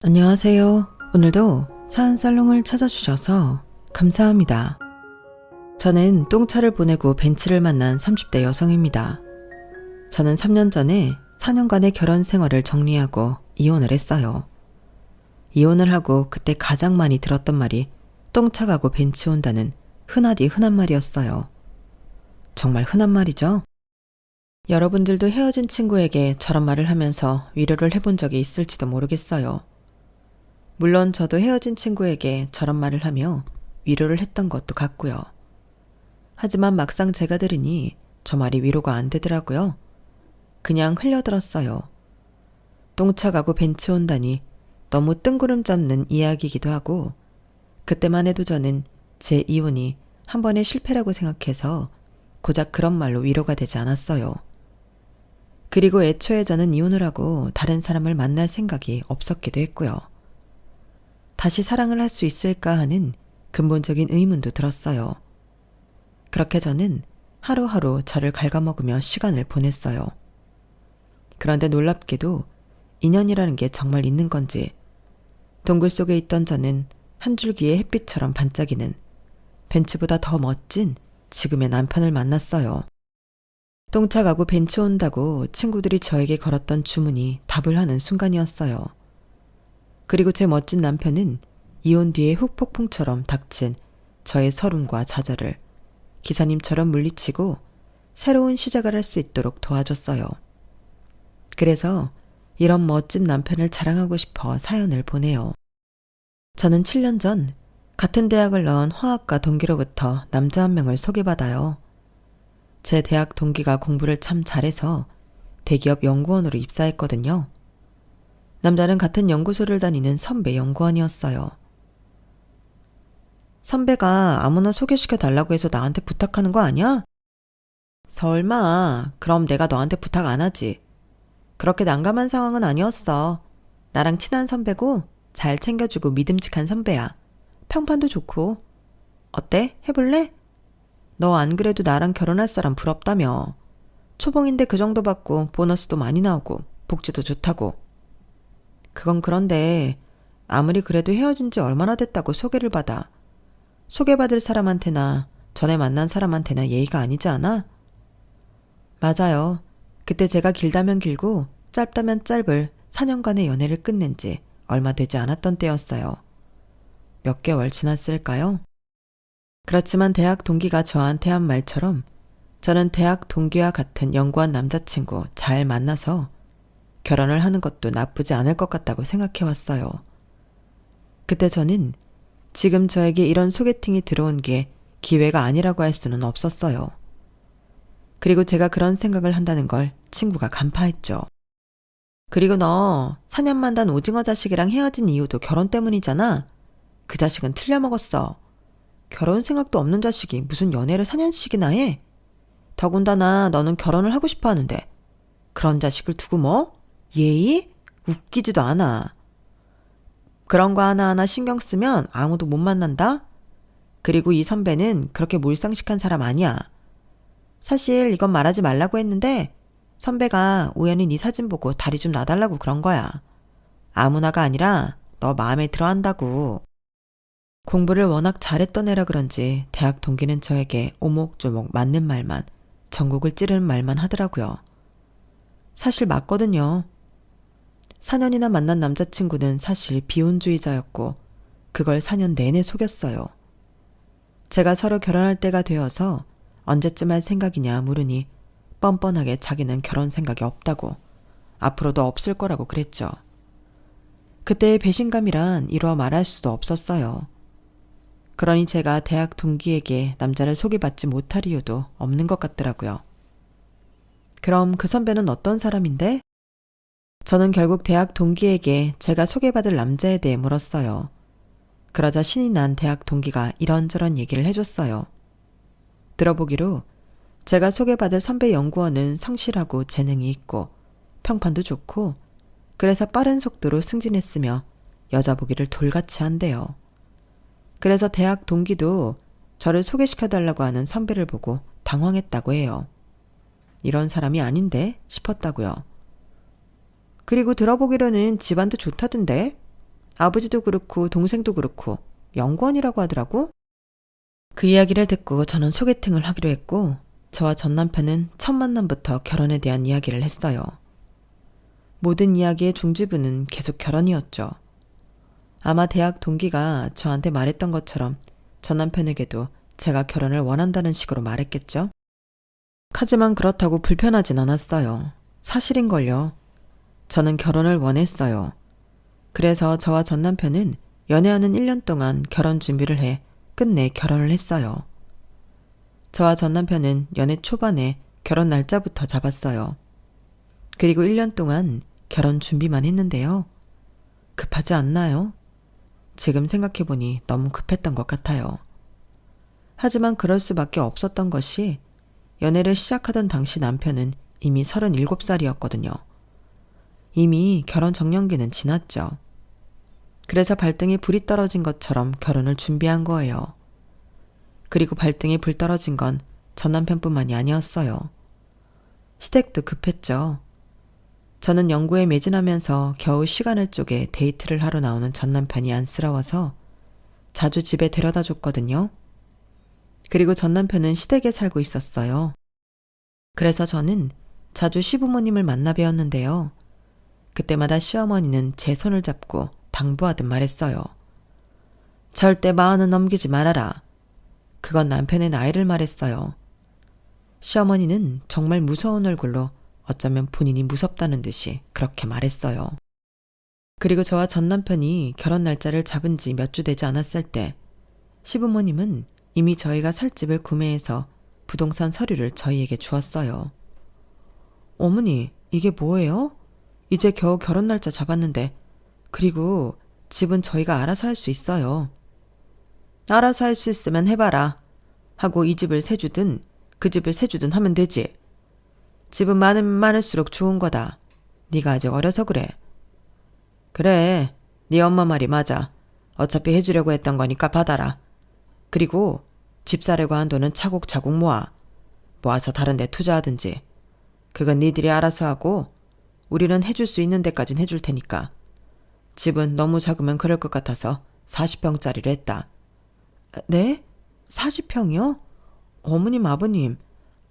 안녕하세요. 오늘도 사연살롱을 찾아주셔서 감사합니다. 저는 똥차를 보내고 벤츠를 만난 30대 여성입니다. 저는 3년 전에 4년간의 결혼 생활을 정리하고 이혼을 했어요. 이혼을 하고 그때 가장 많이 들었던 말이 똥차 가고 벤츠 온다는 흔하디 흔한 말이었어요. 정말 흔한 말이죠? 여러분들도 헤어진 친구에게 저런 말을 하면서 위로를 해본 적이 있을지도 모르겠어요. 물론 저도 헤어진 친구에게 저런 말을 하며 위로를 했던 것도 같고요. 하지만 막상 제가 들으니 저 말이 위로가 안 되더라고요. 그냥 흘려들었어요. 똥차 가고 벤츠 온다니 너무 뜬구름 잡는 이야기이기도 하고, 그때만 해도 저는 제 이혼이 한 번의 실패라고 생각해서 고작 그런 말로 위로가 되지 않았어요. 그리고 애초에 저는 이혼을 하고 다른 사람을 만날 생각이 없었기도 했고요. 다시 사랑을 할 수 있을까 하는 근본적인 의문도 들었어요. 그렇게 저는 하루하루 저를 갉아먹으며 시간을 보냈어요. 그런데 놀랍게도 인연이라는 게 정말 있는 건지, 동굴 속에 있던 저는 한 줄기의 햇빛처럼 반짝이는 벤츠보다 더 멋진 지금의 남편을 만났어요. 똥차 가고 벤츠 온다고 친구들이 저에게 걸었던 주문이 답을 하는 순간이었어요. 그리고 제 멋진 남편은 이혼 뒤에 훅폭풍처럼 닥친 저의 서름과 좌절을 기사님처럼 물리치고 새로운 시작을 할 수 있도록 도와줬어요. 그래서 이런 멋진 남편을 자랑하고 싶어 사연을 보내요. 저는 7년 전 같은 대학을 나온 화학과 동기로부터 남자 한 명을 소개받아요. 제 대학 동기가 공부를 참 잘해서 대기업 연구원으로 입사했거든요. 남자는 같은 연구소를 다니는 선배 연구원이었어요. 선배가 아무나 소개시켜 달라고 해서 나한테 부탁하는 거 아니야? 설마, 그럼 내가 너한테 부탁 안 하지. 그렇게 난감한 상황은 아니었어. 나랑 친한 선배고 잘 챙겨주고 믿음직한 선배야. 평판도 좋고. 어때? 해볼래? 너 안 그래도 나랑 결혼할 사람 부럽다며. 초봉인데 그 정도 받고 보너스도 많이 나오고 복지도 좋다고. 그건 그런데 아무리 그래도 헤어진 지 얼마나 됐다고 소개를 받아. 소개받을 사람한테나 전에 만난 사람한테나 예의가 아니지 않아? 맞아요. 그때 제가 길다면 길고 짧다면 짧을 4년간의 연애를 끝낸 지 얼마 되지 않았던 때였어요. 몇 개월 지났을까요? 그렇지만 대학 동기가 저한테 한 말처럼 저는 대학 동기와 같은 연구한 남자친구 잘 만나서 결혼을 하는 것도 나쁘지 않을 것 같다고 생각해왔어요. 그때 저는 지금 저에게 이런 소개팅이 들어온 게 기회가 아니라고 할 수는 없었어요. 그리고 제가 그런 생각을 한다는 걸 친구가 간파했죠. 그리고 너 4년만 단 오징어 자식이랑 헤어진 이유도 결혼 때문이잖아. 그 자식은 틀려먹었어. 결혼 생각도 없는 자식이 무슨 연애를 4년씩이나 해? 더군다나 너는 결혼을 하고 싶어 하는데 그런 자식을 두고 뭐? 예의? 웃기지도 않아. 그런 거 하나하나 신경 쓰면 아무도 못 만난다? 그리고 이 선배는 그렇게 몰상식한 사람 아니야. 사실 이건 말하지 말라고 했는데 선배가 우연히 네 사진 보고 다리 좀 놔달라고 그런 거야. 아무나가 아니라 너 마음에 들어 한다고. 공부를 워낙 잘했던 애라 그런지 대학 동기는 저에게 오목조목 맞는 말만, 전국을 찌르는 말만 하더라고요. 사실 맞거든요. 4년이나 만난 남자친구는 사실 비혼주의자였고 그걸 4년 내내 속였어요. 제가 서로 결혼할 때가 되어서 언제쯤 할 생각이냐 물으니 뻔뻔하게 자기는 결혼 생각이 없다고, 앞으로도 없을 거라고 그랬죠. 그때의 배신감이란 이루어 말할 수도 없었어요. 그러니 제가 대학 동기에게 남자를 소개받지 못할 이유도 없는 것 같더라고요. 그럼 그 선배는 어떤 사람인데? 저는 결국 대학 동기에게 제가 소개받을 남자에 대해 물었어요. 그러자 신이 난 대학 동기가 이런저런 얘기를 해줬어요. 들어보기로 제가 소개받을 선배 연구원은 성실하고 재능이 있고 평판도 좋고 그래서 빠른 속도로 승진했으며 여자 보기를 돌같이 한대요. 그래서 대학 동기도 저를 소개시켜달라고 하는 선배를 보고 당황했다고 해요. 이런 사람이 아닌데 싶었다고요. 그리고 들어보기로는 집안도 좋다던데? 아버지도 그렇고 동생도 그렇고 연구원이라고 하더라고. 그 이야기를 듣고 저는 소개팅을 하기로 했고 저와 전 남편은 첫 만남부터 결혼에 대한 이야기를 했어요. 모든 이야기의 종지부는 계속 결혼이었죠. 아마 대학 동기가 저한테 말했던 것처럼 전 남편에게도 제가 결혼을 원한다는 식으로 말했겠죠. 하지만 그렇다고 불편하진 않았어요. 사실인걸요. 저는 결혼을 원했어요. 그래서 저와 전 남편은 연애하는 1년 동안 결혼 준비를 해 끝내 결혼을 했어요. 저와 전 남편은 연애 초반에 결혼 날짜부터 잡았어요. 그리고 1년 동안 결혼 준비만 했는데요. 급하지 않나요? 지금 생각해보니 너무 급했던 것 같아요. 하지만 그럴 수밖에 없었던 것이 연애를 시작하던 당시 남편은 이미 37살이었거든요. 이미 결혼 정년기는 지났죠. 그래서 발등에 불이 떨어진 것처럼 결혼을 준비한 거예요. 그리고 발등에 불 떨어진 건 전 남편뿐만이 아니었어요. 시댁도 급했죠. 저는 연구에 매진하면서 겨우 시간을 쪼개 데이트를 하러 나오는 전 남편이 안쓰러워서 자주 집에 데려다 줬거든요. 그리고 전 남편은 시댁에 살고 있었어요. 그래서 저는 자주 시부모님을 만나 뵈었는데요. 그때마다 시어머니는 제 손을 잡고 당부하듯 말했어요. 절대 40은 넘기지 말아라. 그건 남편의 나이를 말했어요. 시어머니는 정말 무서운 얼굴로 어쩌면 본인이 무섭다는 듯이 그렇게 말했어요. 그리고 저와 전 남편이 결혼 날짜를 잡은 지 몇 주 되지 않았을 때 시부모님은 이미 저희가 살 집을 구매해서 부동산 서류를 저희에게 주었어요. 어머니, 이게 뭐예요? 이제 겨우 결혼 날짜 잡았는데 그리고 집은 저희가 알아서 할 수 있어요. 알아서 할 수 있으면 해봐라. 하고 이 집을 세주든 그 집을 세주든 하면 되지. 집은 많으면 많을수록 좋은 거다. 네가 아직 어려서 그래. 그래, 네 엄마 말이 맞아. 어차피 해주려고 했던 거니까 받아라. 그리고 집 사려고 한 돈은 차곡차곡 모아서 다른 데 투자하든지. 그건 니들이 알아서 하고 우리는 해줄 수 있는 데까진 해줄 테니까. 집은 너무 작으면 그럴 것 같아서 40평짜리를 했다. 네? 40평이요? 어머님, 아버님,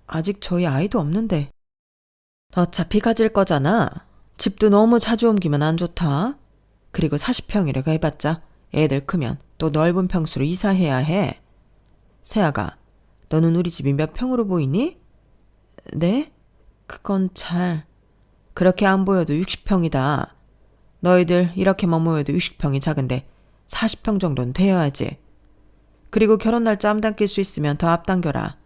아직 저희 아이도 없는데. 어차피 가질 거잖아. 집도 너무 자주 옮기면 안 좋다. 그리고 40평이라고 해봤자 애들 크면 또 넓은 평수로 이사해야 해. 세아가, 너는 우리 집이 몇 평으로 보이니? 네? 그건 잘... 그렇게 안 보여도 60평이다. 너희들 이렇게만 모여도 60평이 작은데 40평 정도는 되어야지. 그리고 결혼 날짜 앞당길 수 있으면 더 앞당겨라.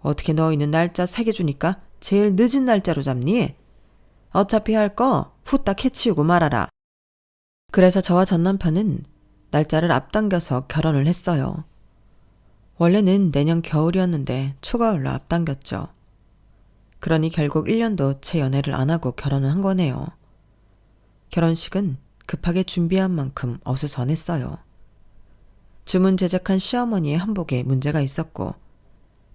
어떻게 너희는 날짜 새겨주니까 제일 늦은 날짜로 잡니? 어차피 할 거 후딱 해치우고 말아라. 그래서 저와 전 남편은 날짜를 앞당겨서 결혼을 했어요. 원래는 내년 겨울이었는데 초가을로 앞당겼죠. 그러니 결국 1년도 채 연애를 안 하고 결혼을 한 거네요. 결혼식은 급하게 준비한 만큼 어수선했어요. 주문 제작한 시어머니의 한복에 문제가 있었고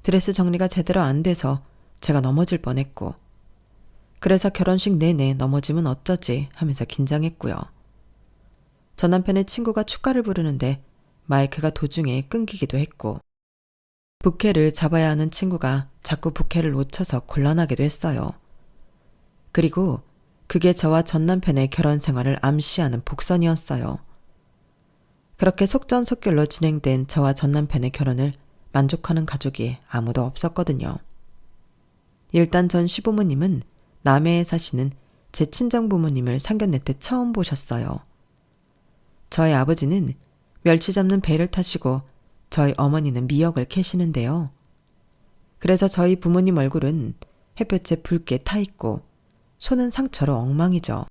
드레스 정리가 제대로 안 돼서 제가 넘어질 뻔했고 그래서 결혼식 내내 넘어지면 어쩌지 하면서 긴장했고요. 전 남편의 친구가 축가를 부르는데 마이크가 도중에 끊기기도 했고 부케를 잡아야 하는 친구가 자꾸 부케를 놓쳐서 곤란하기도 했어요. 그리고 그게 저와 전 남편의 결혼 생활을 암시하는 복선이었어요. 그렇게 속전속결로 진행된 저와 전 남편의 결혼을 만족하는 가족이 아무도 없었거든요. 일단 전 시부모님은 남해에 사시는 제 친정부모님을 상견례 때 처음 보셨어요. 저희 아버지는 멸치 잡는 배를 타시고 저희 어머니는 미역을 캐시는데요. 그래서 저희 부모님 얼굴은 햇볕에 붉게 타 있고 손은 상처로 엉망이죠.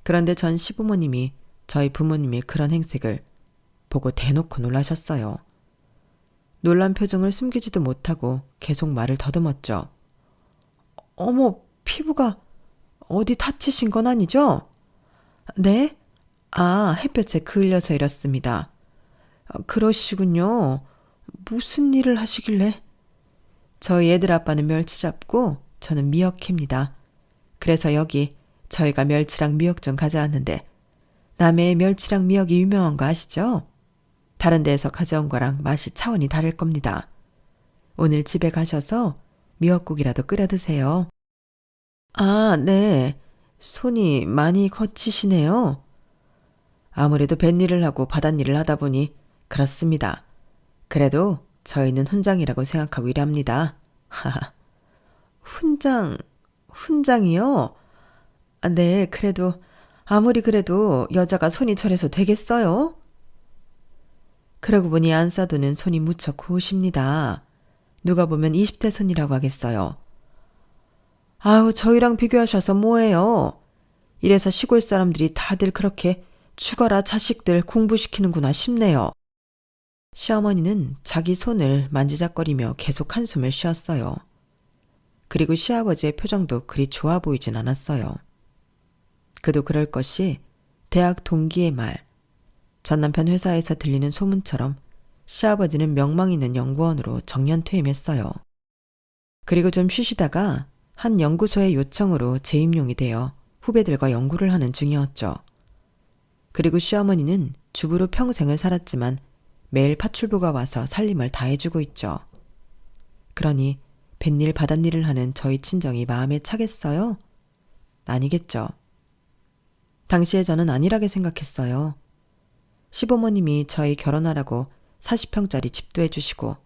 그런데 전 시부모님이 저희 부모님의 그런 행색을 보고 대놓고 놀라셨어요. 놀란 표정을 숨기지도 못하고 계속 말을 더듬었죠. 어머, 피부가 어디 다치신 건 아니죠? 네? 아, 햇볕에 그을려서 이렇습니다. 그러시군요. 무슨 일을 하시길래? 저희 애들 아빠는 멸치 잡고 저는 미역 캡니다. 그래서 여기 저희가 멸치랑 미역 좀 가져왔는데 남해의 멸치랑 미역이 유명한 거 아시죠? 다른 데에서 가져온 거랑 맛이 차원이 다를 겁니다. 오늘 집에 가셔서 미역국이라도 끓여 드세요. 아, 네. 손이 많이 거치시네요. 아무래도 뱃일을 하고 바닷일을 하다 보니 그렇습니다. 그래도 저희는 훈장이라고 생각하고 일합니다. 하하. 훈장이요? 아, 네, 그래도 아무리 그래도 여자가 손이 저래서 되겠어요? 그러고 보니 안사도는 손이 무척 고우십니다. 누가 보면 20대 손이라고 하겠어요. 아우, 저희랑 비교하셔서 뭐예요? 이래서 시골 사람들이 다들 그렇게 죽어라 자식들 공부시키는구나 싶네요. 시어머니는 자기 손을 만지작거리며 계속 한숨을 쉬었어요. 그리고 시아버지의 표정도 그리 좋아 보이진 않았어요. 그도 그럴 것이 대학 동기의 말, 전 남편 회사에서 들리는 소문처럼 시아버지는 명망 있는 연구원으로 정년퇴임했어요. 그리고 좀 쉬시다가 한 연구소의 요청으로 재임용이 되어 후배들과 연구를 하는 중이었죠. 그리고 시어머니는 주부로 평생을 살았지만 매일 파출부가 와서 살림을 다 해주고 있죠. 그러니 뱃일 바닷일을 하는 저희 친정이 마음에 차겠어요? 아니겠죠. 당시에 저는 아니라게 생각했어요. 시부모님이 저희 결혼하라고 40평짜리 집도 해주시고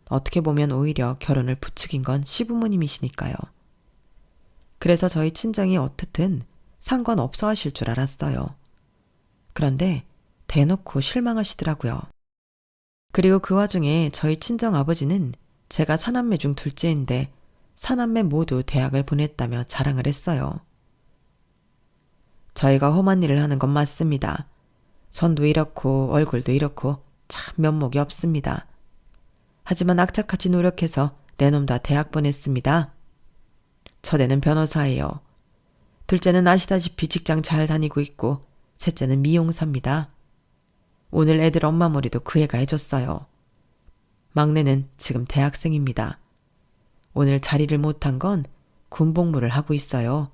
어떻게 보면 오히려 결혼을 부추긴 건 시부모님이시니까요. 그래서 저희 친정이 어떻든 상관없어 하실 줄 알았어요. 그런데 대놓고 실망하시더라고요. 그리고 그 와중에 저희 친정 아버지는 제가 사남매 중 둘째인데 사남매 모두 대학을 보냈다며 자랑을 했어요. 저희가 험한 일을 하는 건 맞습니다. 손도 이렇고 얼굴도 이렇고 참 면목이 없습니다. 하지만 악착같이 노력해서 내 놈 다 대학 보냈습니다. 첫애는 변호사예요. 둘째는 아시다시피 직장 잘 다니고 있고 셋째는 미용사입니다. 오늘 애들 엄마 머리도 그 애가 해줬어요. 막내는 지금 대학생입니다. 오늘 자리를 못한 건 군복무를 하고 있어요.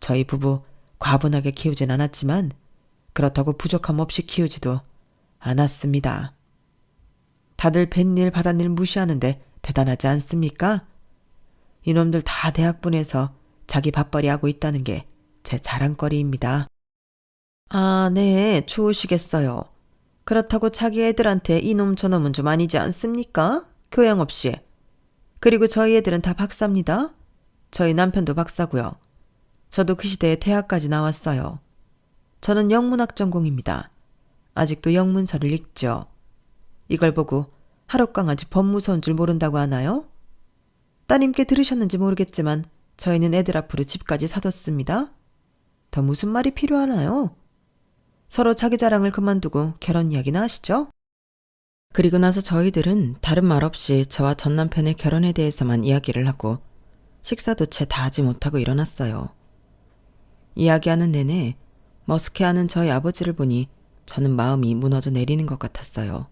저희 부부 과분하게 키우진 않았지만 그렇다고 부족함 없이 키우지도 않았습니다. 다들 뱃일 바닷일 무시하는데 대단하지 않습니까? 이놈들 다 대학 보내서 자기 밥벌이 하고 있다는 게 제 자랑거리입니다. 아, 네, 좋으시겠어요. 그렇다고 자기 애들한테 이놈 저놈은 좀 아니지 않습니까? 교양 없이. 그리고 저희 애들은 다 박사입니다. 저희 남편도 박사고요. 저도 그 시대에 대학까지 나왔어요. 저는 영문학 전공입니다. 아직도 영문서를 읽죠. 이걸 보고 하룻강아지 법무서인 줄 모른다고 하나요? 따님께 들으셨는지 모르겠지만 저희는 애들 앞으로 집까지 사뒀습니다. 더 무슨 말이 필요하나요? 서로 자기 자랑을 그만두고 결혼 이야기나 하시죠. 그리고 나서 저희들은 다른 말 없이 저와 전 남편의 결혼에 대해서만 이야기를 하고 식사도 채 다 하지 못하고 일어났어요. 이야기하는 내내 머쓱해하는 저희 아버지를 보니 저는 마음이 무너져 내리는 것 같았어요.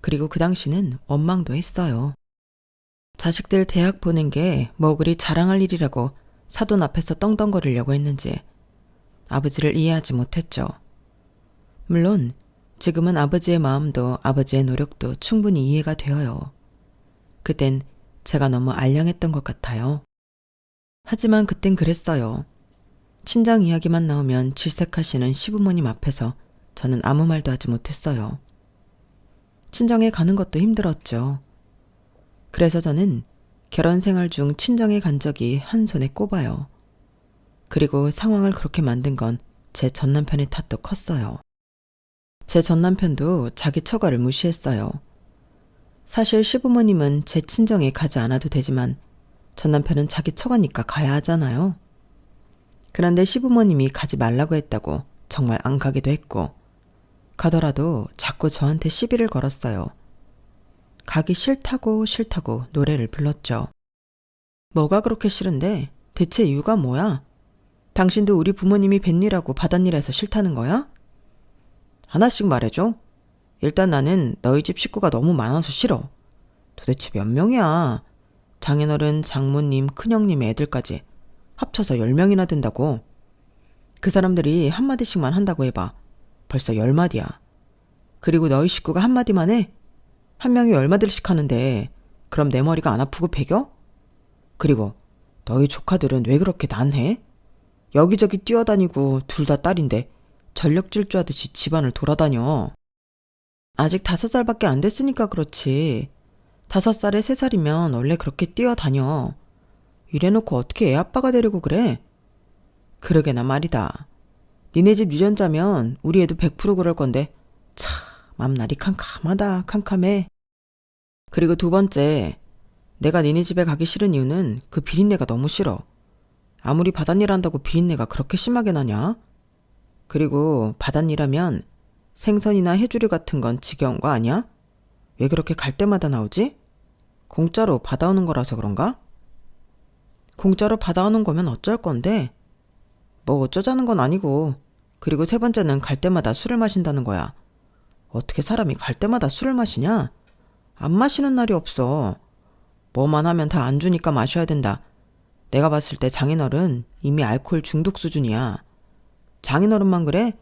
그리고 그 당시는 원망도 했어요. 자식들 대학 보낸 게 뭐 그리 자랑할 일이라고 사돈 앞에서 떵떵거리려고 했는지 아버지를 이해하지 못했죠. 물론 지금은 아버지의 마음도 아버지의 노력도 충분히 이해가 되어요. 그땐 제가 너무 알량했던 것 같아요. 하지만 그땐 그랬어요. 친정 이야기만 나오면 질색하시는 시부모님 앞에서 저는 아무 말도 하지 못했어요. 친정에 가는 것도 힘들었죠. 그래서 저는 결혼 생활 중 친정에 간 적이 한 손에 꼽아요. 그리고 상황을 그렇게 만든 건 제 전남편의 탓도 컸어요. 제 전남편도 자기 처가를 무시했어요. 사실 시부모님은 제 친정에 가지 않아도 되지만 전남편은 자기 처가니까 가야 하잖아요. 그런데 시부모님이 가지 말라고 했다고 정말 안 가기도 했고 가더라도 자꾸 저한테 시비를 걸었어요. 가기 싫다고 노래를 불렀죠. 뭐가 그렇게 싫은데? 대체 이유가 뭐야? 당신도 우리 부모님이 뱃일하고 바닷일해서 싫다는 거야? 하나씩 말해줘. 일단 나는 너희 집 식구가 너무 많아서 싫어. 도대체 몇 명이야? 장인어른, 장모님, 큰형님 애들까지 합쳐서 10명이나 된다고. 그 사람들이 한마디씩만 한다고 해봐. 벌써 10마디야. 그리고 너희 식구가 한마디만 해? 한 명이 10마디씩 하는데 그럼 내 머리가 안 아프고 배겨? 그리고 너희 조카들은 왜 그렇게 난해? 여기저기 뛰어다니고 둘 다 딸인데 전력 질주하듯이 집안을 돌아다녀. 아직 5살밖에 안 됐으니까 그렇지. 5살에 3살이면 원래 그렇게 뛰어다녀. 이래놓고 어떻게 애 아빠가 되려고 그래? 그러게나 말이다. 니네 집 유전자면 우리 애도 100% 그럴 건데 참 맘날이 캄캄하다 캄캄해. 그리고 두 번째, 내가 니네 집에 가기 싫은 이유는 그 비린내가 너무 싫어. 아무리 바닷일 한다고 비린내가 그렇게 심하게 나냐? 그리고 바닷일하면 생선이나 해조류 같은 건 지겨운 거 아니야? 왜 그렇게 갈 때마다 나오지? 공짜로 받아오는 거라서 그런가? 공짜로 받아오는 거면 어쩔 건데? 뭐 어쩌자는 건 아니고. 그리고 세 번째는 갈 때마다 술을 마신다는 거야. 어떻게 사람이 갈 때마다 술을 마시냐? 안 마시는 날이 없어. 뭐만 하면 다 안 주니까 마셔야 된다. 내가 봤을 때 장인어른 이미 알코올 중독 수준이야. 장인어른만 그래?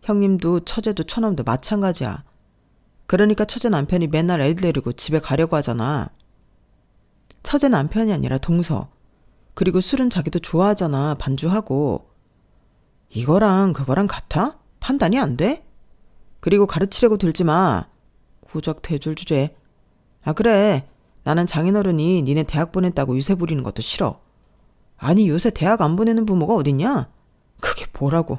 형님도 처제도 처남도 마찬가지야. 그러니까 처제 남편이 맨날 애들 데리고 집에 가려고 하잖아. 처제 남편이 아니라 동서. 그리고 술은 자기도 좋아하잖아. 반주하고. 이거랑 그거랑 같아? 판단이 안 돼? 그리고 가르치려고 들지 마. 고작 대졸 주제. 아 그래. 나는 장인어른이 니네 대학 보냈다고 유세 부리는 것도 싫어. 아니 요새 대학 안 보내는 부모가 어딨냐? 그게 뭐라고.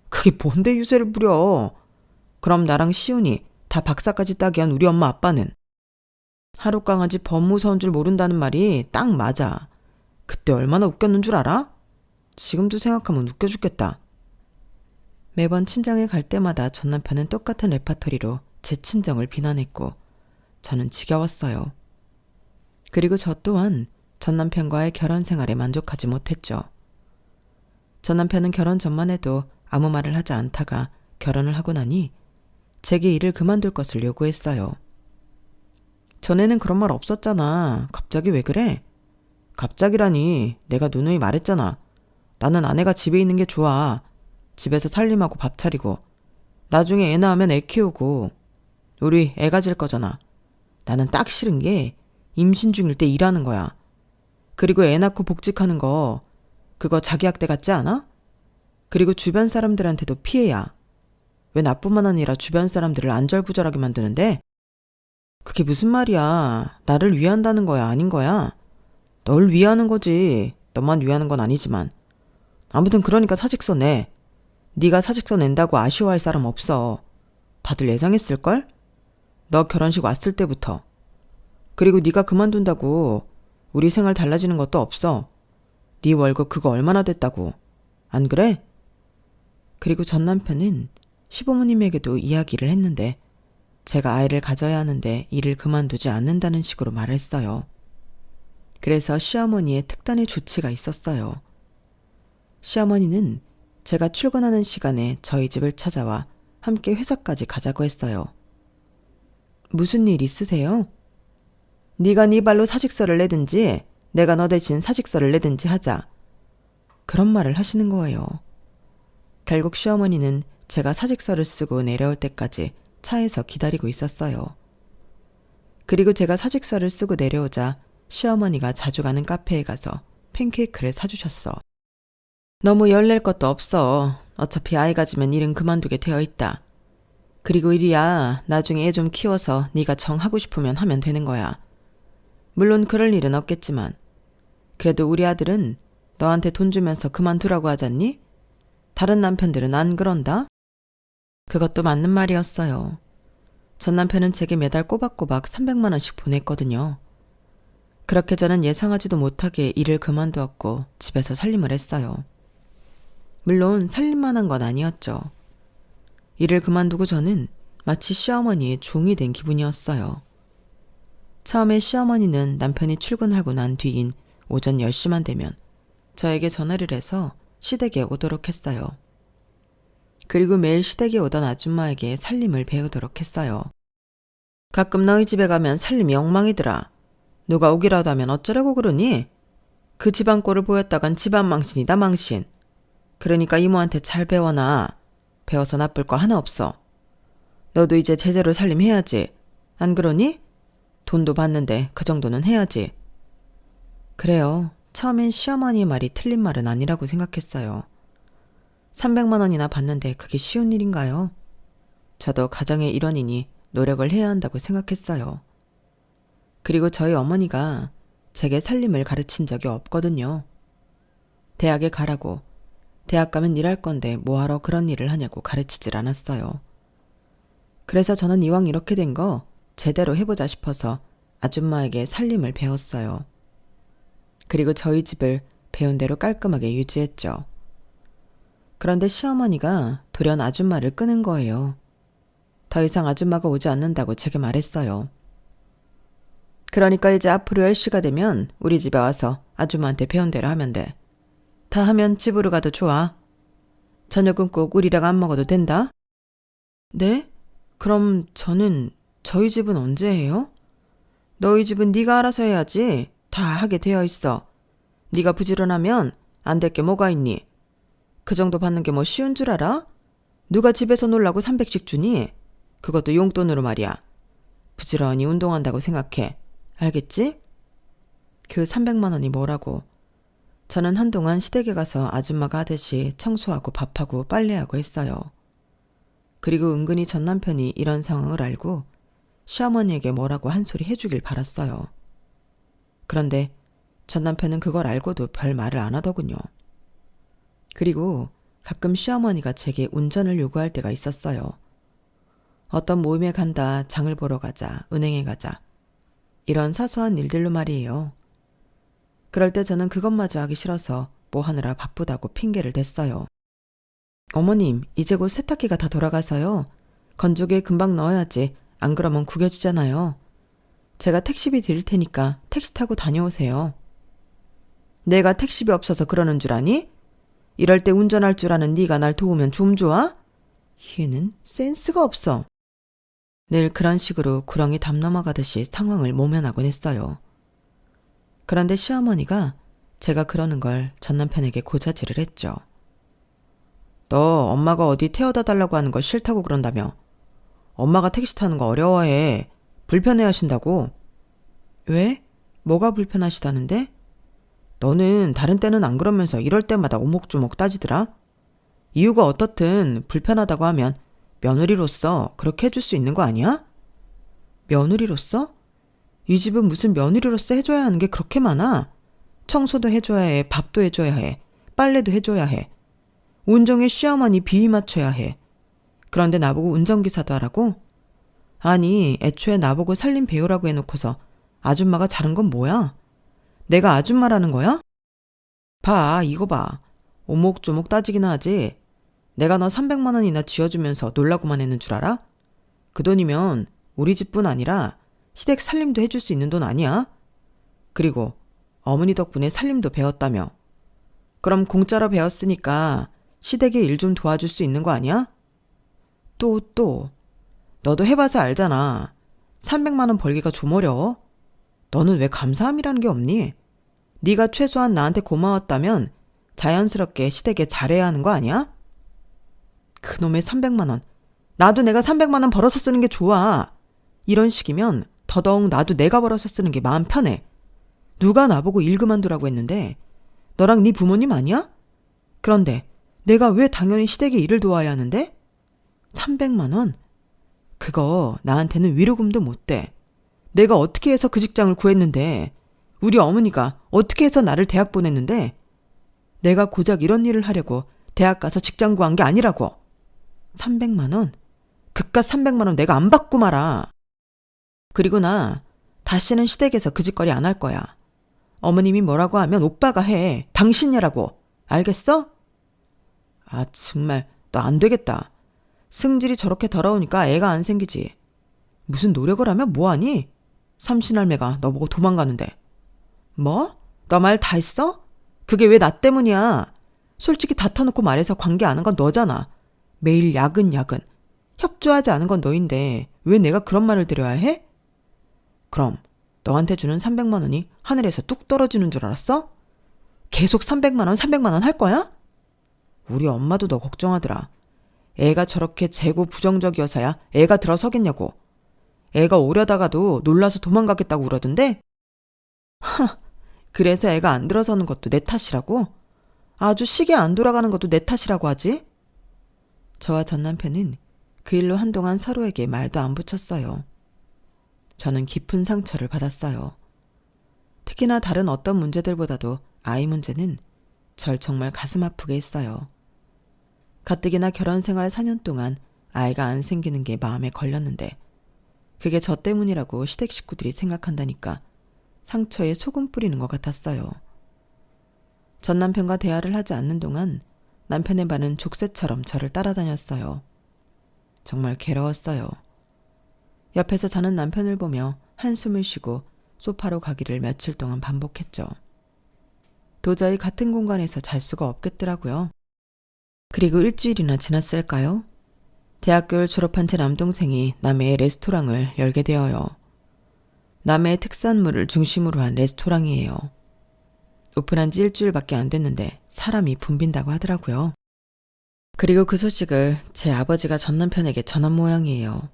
그게 뭔데 유세를 부려. 그럼 나랑 시훈이 다 박사까지 따게 한 우리 엄마 아빠는. 하룻강아지 법무서운 줄 모른다는 말이 딱 맞아. 그때 얼마나 웃겼는 줄 알아? 지금도 생각하면 웃겨 죽겠다. 매번 친정에 갈 때마다 전 남편은 똑같은 레파토리로 제 친정을 비난했고 저는 지겨웠어요. 그리고 저 또한 전 남편과의 결혼 생활에 만족하지 못했죠. 전 남편은 결혼 전만 해도 아무 말을 하지 않다가 결혼을 하고 나니 제게 일을 그만둘 것을 요구했어요. 전에는 그런 말 없었잖아. 갑자기 왜 그래? 갑자기라니. 내가 누누이 말했잖아. 나는 아내가 집에 있는 게 좋아. 집에서 살림하고 밥 차리고 나중에 애 낳으면 애 키우고 우리 애 가질 거잖아. 나는 딱 싫은 게 임신 중일 때 일하는 거야. 그리고 애 낳고 복직하는 거 그거 자기 학대 같지 않아? 그리고 주변 사람들한테도 피해야. 왜 나뿐만 아니라 주변 사람들을 안절부절하게 만드는데? 그게 무슨 말이야. 나를 위한다는 거야 아닌 거야? 널 위하는 거지. 너만 위하는 건 아니지만. 아무튼 그러니까 사직서 내. 네가 사직서 낸다고 아쉬워할 사람 없어. 다들 예상했을걸? 너 결혼식 왔을 때부터. 그리고 네가 그만둔다고 우리 생활 달라지는 것도 없어. 네 월급 그거 얼마나 됐다고. 안 그래? 그리고 전 남편은 시부모님에게도 이야기를 했는데 제가 아이를 가져야 하는데 일을 그만두지 않는다는 식으로 말했어요. 그래서 시어머니의 특단의 조치가 있었어요. 시어머니는 제가 출근하는 시간에 저희 집을 찾아와 함께 회사까지 가자고 했어요. 무슨 일 있으세요? 네가 네 발로 사직서를 내든지 내가 너 대신 사직서를 내든지 하자. 그런 말을 하시는 거예요. 결국 시어머니는 제가 사직서를 쓰고 내려올 때까지 차에서 기다리고 있었어요. 그리고 제가 사직서를 쓰고 내려오자 시어머니가 자주 가는 카페에 가서 팬케이크를 사주셨어. 너무 열낼 것도 없어. 어차피 아이 가지면 일은 그만두게 되어 있다. 그리고 일이야 나중에 애 좀 키워서 네가 정하고 싶으면 하면 되는 거야. 물론 그럴 일은 없겠지만 그래도 우리 아들은 너한테 돈 주면서 그만두라고 하잖니? 다른 남편들은 안 그런다? 그것도 맞는 말이었어요. 전 남편은 제게 매달 꼬박꼬박 300만 원씩 보냈거든요. 그렇게 저는 예상하지도 못하게 일을 그만두었고 집에서 살림을 했어요. 물론 살림만 한 건 아니었죠. 일을 그만두고 저는 마치 시어머니의 종이 된 기분이었어요. 처음에 시어머니는 남편이 출근하고 난 뒤인 오전 10시만 되면 저에게 전화를 해서 시댁에 오도록 했어요. 그리고 매일 시댁에 오던 아줌마에게 살림을 배우도록 했어요. 가끔 너희 집에 가면 살림이 엉망이더라. 누가 오기라도 하면 어쩌려고 그러니? 그 집안 꼴을 보였다간 집안 망신이다 망신. 그러니까 이모한테 잘 배워놔. 배워서 나쁠 거 하나 없어. 너도 이제 제대로 살림해야지. 안 그러니? 돈도 받는데 그 정도는 해야지. 그래요. 처음엔 시어머니의 말이 틀린 말은 아니라고 생각했어요. 300만 원이나 받는데 그게 쉬운 일인가요? 저도 가정의 일원이니 노력을 해야 한다고 생각했어요. 그리고 저희 어머니가 제게 살림을 가르친 적이 없거든요. 대학에 가라고, 대학 가면 일할 건데 뭐하러 그런 일을 하냐고 가르치질 않았어요. 그래서 저는 이왕 이렇게 된 거 제대로 해보자 싶어서 아줌마에게 살림을 배웠어요. 그리고 저희 집을 배운 대로 깔끔하게 유지했죠. 그런데 시어머니가 돌연 아줌마를 끄는 거예요. 더 이상 아줌마가 오지 않는다고 제게 말했어요. 그러니까 이제 앞으로 10시가 되면 우리 집에 와서 아줌마한테 배운 대로 하면 돼. 다 하면 집으로 가도 좋아. 저녁은 꼭 우리랑 안 먹어도 된다. 네? 그럼 저희 집은 언제 해요? 너희 집은 네가 알아서 해야지. 다 하게 되어 있어. 네가 부지런하면 안 될 게 뭐가 있니? 그 정도 받는 게 뭐 쉬운 줄 알아? 누가 집에서 놀라고 300씩 주니? 그것도 용돈으로 말이야. 부지런히 운동한다고 생각해. 알겠지? 그 300만 원이 뭐라고. 저는 한동안 시댁에 가서 아줌마가 하듯이 청소하고 밥하고 빨래하고 했어요. 그리고 은근히 전 남편이 이런 상황을 알고 시어머니에게 뭐라고 한 소리 해주길 바랐어요. 그런데 전 남편은 그걸 알고도 별 말을 안 하더군요. 그리고 가끔 시어머니가 제게 운전을 요구할 때가 있었어요. 어떤 모임에 간다, 장을 보러 가자, 은행에 가자. 이런 사소한 일들로 말이에요. 그럴 때 저는 그것마저 하기 싫어서 뭐 하느라 바쁘다고 핑계를 댔어요. 어머님, 이제 곧 세탁기가 다 돌아가서요. 건조기에 금방 넣어야지. 안 그러면 구겨지잖아요. 제가 택시비 드릴 테니까 택시 타고 다녀오세요. 내가 택시비 없어서 그러는 줄 아니? 이럴 때 운전할 줄 아는 네가 날 도우면 좀 좋아? 얘는 센스가 없어. 늘 그런 식으로 구렁이 담 넘어가듯이 상황을 모면하곤 했어요. 그런데 시어머니가 제가 그러는 걸 전 남편에게 고자질을 했죠. 너 엄마가 어디 태워다 달라고 하는 거 싫다고 그런다며. 엄마가 택시 타는 거 어려워해. 불편해 하신다고. 왜? 뭐가 불편하시다는데? 너는 다른 때는 안 그러면서 이럴 때마다 오목조목 따지더라. 이유가 어떻든 불편하다고 하면 며느리로서 그렇게 해줄 수 있는 거 아니야? 며느리로서? 이 집은 무슨 며느리로서 해줘야 하는 게 그렇게 많아? 청소도 해줘야 해, 밥도 해줘야 해, 빨래도 해줘야 해. 온종일 시어머니 비위 맞춰야 해. 그런데 나보고 운전기사도 하라고? 아니, 애초에 나보고 살림 배우라고 해놓고서 아줌마가 자른 건 뭐야? 내가 아줌마라는 거야? 봐, 이거 봐. 오목조목 따지기나 하지. 내가 너 300만 원이나 쥐어주면서 놀라고만 했는 줄 알아? 그 돈이면 우리 집뿐 아니라 시댁 살림도 해줄 수 있는 돈 아니야? 그리고 어머니 덕분에 살림도 배웠다며. 그럼 공짜로 배웠으니까 시댁에 일 좀 도와줄 수 있는 거 아니야? 또. 너도 해봐서 알잖아. 300만 원 벌기가 좀 어려워. 너는 왜 감사함이라는 게 없니? 네가 최소한 나한테 고마웠다면 자연스럽게 시댁에 잘해야 하는 거 아니야? 그놈의 300만 원. 나도 내가 300만 원 벌어서 쓰는 게 좋아. 이런 식이면 더더욱 나도 내가 벌어서 쓰는 게 마음 편해. 누가 나보고 일 그만두라고 했는데 너랑 네 부모님 아니야? 그런데 내가 왜 당연히 시댁에 일을 도와야 하는데? 300만 원? 그거 나한테는 위로금도 못 돼. 내가 어떻게 해서 그 직장을 구했는데, 우리 어머니가 어떻게 해서 나를 대학 보냈는데, 내가 고작 이런 일을 하려고 대학 가서 직장 구한 게 아니라고. 300만 원? 그깟 300만 원 내가 안 받고 말아. 그리고 나 다시는 시댁에서 그 짓거리 안 할 거야. 어머님이 뭐라고 하면 오빠가 해. 당신이라고. 알겠어? 아, 정말 너 안 되겠다. 승질이 저렇게 더러우니까 애가 안 생기지. 무슨 노력을 하면 뭐하니? 삼신할매가 너보고 도망가는데. 뭐? 너 말 다 했어? 그게 왜 나 때문이야? 솔직히 다 터놓고 말해서 관계 안 한 건 너잖아. 매일 야근. 협조하지 않은 건 너인데 왜 내가 그런 말을 드려야 해? 그럼 너한테 주는 300만 원이 하늘에서 뚝 떨어지는 줄 알았어? 계속 300만 원 할 거야? 우리 엄마도 너 걱정하더라. 애가 저렇게 재고 부정적이어서야 애가 들어서겠냐고. 애가 오려다가도 놀라서 도망가겠다고 그러던데? 하, 그래서 애가 안 들어서는 것도 내 탓이라고? 아주 시계 안 돌아가는 것도 내 탓이라고 하지? 저와 전 남편은 그 일로 한동안 서로에게 말도 안 붙였어요. 저는 깊은 상처를 받았어요. 특히나 다른 어떤 문제들보다도 아이 문제는 절 정말 가슴 아프게 했어요. 가뜩이나 결혼 생활 4년 동안 아이가 안 생기는 게 마음에 걸렸는데 그게 저 때문이라고 시댁 식구들이 생각한다니까 상처에 소금 뿌리는 것 같았어요. 전 남편과 대화를 하지 않는 동안 남편의 말은 족쇄처럼 저를 따라다녔어요. 정말 괴로웠어요. 옆에서 자는 남편을 보며 한숨을 쉬고 소파로 가기를 며칠 동안 반복했죠. 도저히 같은 공간에서 잘 수가 없겠더라고요. 그리고 일주일이나 지났을까요? 대학교를 졸업한 제 남동생이 남해의 레스토랑을 열게 되어요. 남해의 특산물을 중심으로 한 레스토랑이에요. 오픈한 지 일주일밖에 안 됐는데 사람이 붐빈다고 하더라고요. 그리고 그 소식을 제 아버지가 전 남편에게 전한 모양이에요.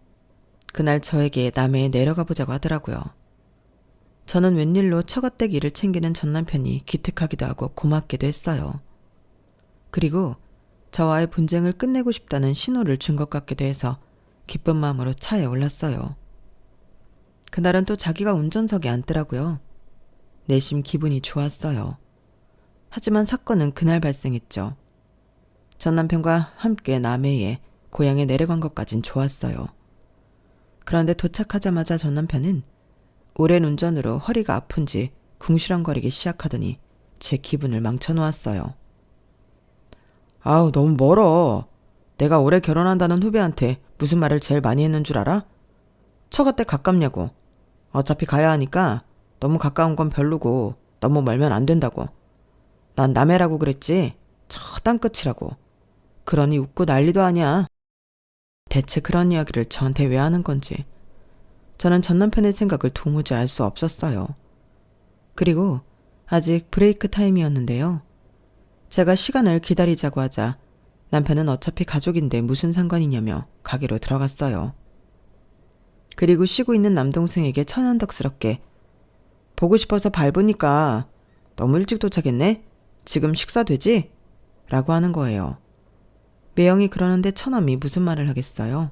그날 저에게 남해에 내려가 보자고 하더라고요. 저는 웬일로 처갓댁 일을 챙기는 전 남편이 기특하기도 하고 고맙기도 했어요. 그리고 저와의 분쟁을 끝내고 싶다는 신호를 준 것 같기도 해서 기쁜 마음으로 차에 올랐어요. 그날은 또 자기가 운전석에 앉더라고요. 내심 기분이 좋았어요. 하지만 사건은 그날 발생했죠. 전 남편과 함께 남해에 고향에 내려간 것까진 좋았어요. 그런데 도착하자마자 전 남편은 오랜 운전으로 허리가 아픈지 궁시렁거리기 시작하더니 제 기분을 망쳐놓았어요. 아우, 너무 멀어. 내가 올해 결혼한다는 후배한테 무슨 말을 제일 많이 했는 줄 알아? 처갓댁 가깝냐고. 어차피 가야 하니까 너무 가까운 건 별로고 너무 멀면 안 된다고. 난 남해라고 그랬지. 저 땅끝이라고. 그러니 웃고 난리도 아니야. 대체 그런 이야기를 저한테 왜 하는 건지 저는 전 남편의 생각을 도무지 알 수 없었어요. 그리고 아직 브레이크 타임이었는데요. 제가 시간을 기다리자고 하자 남편은 어차피 가족인데 무슨 상관이냐며 가게로 들어갔어요. 그리고 쉬고 있는 남동생에게 천연덕스럽게 보고 싶어서 밟으니까 너무 일찍 도착했네? 지금 식사 되지? 라고 하는 거예요. 매형이 그러는데 처남이 무슨 말을 하겠어요?